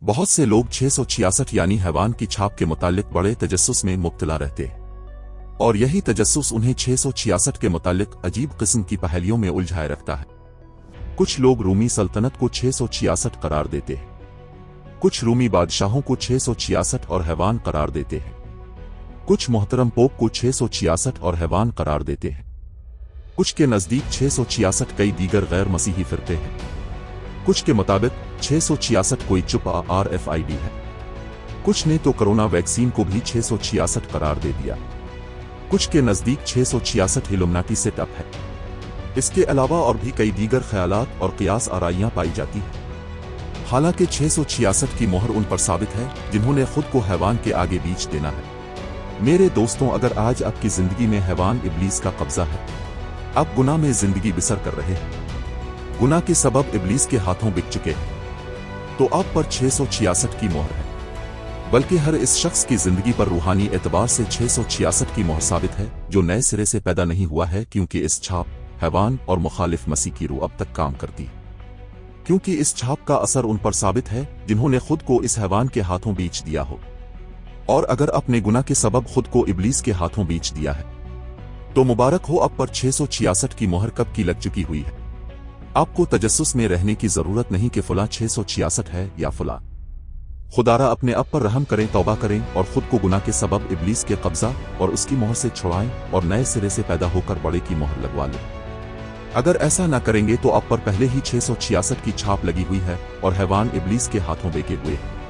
बहुत से लोग 666 यानी हैवान की छाप के मुतालिक बड़े तजस्सुस में मुब्तला रहते हैं और यही तजस्सुस उन्हें 666 के मुतालिक अजीब किस्म की पहेलियों में उलझाए रखता है। कुछ लोग रूमी सल्तनत को 666 करार देते हैं, कुछ रूमी बादशाहों को 666 और हैवान करार देते हैं, कुछ मोहतरम पोप को 666 और हैवान करार देते हैं, कुछ के नजदीक 666 कई दीगर गैर मसीही फिरके हैं, कुछ के मुताबिक 666 कोई चुप RFID है, कुछ ने तो कोरोना वैक्सीन को भी 666 करार दे दिया, कुछ के नजदीक 666 इल्यूमिनाटी सेटअप है। इसके अलावा और भी कई दीगर ख्यालात और कियास आराइयां पाई जाती हैं। हालांकि 666 की मोहर उन पर साबित है जिन्होंने खुद को हैवान के आगे बीच देना है। मेरे दोस्तों, अगर आज आपकी जिंदगी में हैवान इब्लीस का कब्जा है, आप गुनाह में जिंदगी बिसर कर रहे हैं, गुनाह के सबब इब्लीस के हाथों बिक चुके हैं, तो आप पर 666 की मोहर है। बल्कि हर इस शख्स की जिंदगी पर रूहानी एतबार से 666 की मोहर साबित है जो नए सिरे से पैदा नहीं हुआ है, क्योंकि इस छाप हैवान और मुखालिफ मसीह की रूह अब तक काम करती है। क्योंकि इस छाप का असर उन पर साबित है जिन्होंने खुद को इस हैवान के हाथों बेच दिया हो। और अगर अपने गुनाह के सबब खुद को इब्लीस के हाथों बेच दिया है तो मुबारक हो, अब पर 666 की मोहर कब की लग चुकी हुई है। आपको तजस्सुस में रहने की जरूरत नहीं कि फलां 666 है या फलां। खुदारा अपने आप पर रहम करें, तौबा करें और खुद को गुनाह के सबब इब्लीस के कब्जा और उसकी मोहर से छुड़ाएं और नए सिरे से पैदा होकर बड़े की मोहर लगवा लें। अगर ऐसा ना करेंगे तो आप पर पहले ही 666 की छाप लगी हुई है और हैवान इब्लीस के हाथों बेचे हुए हैं।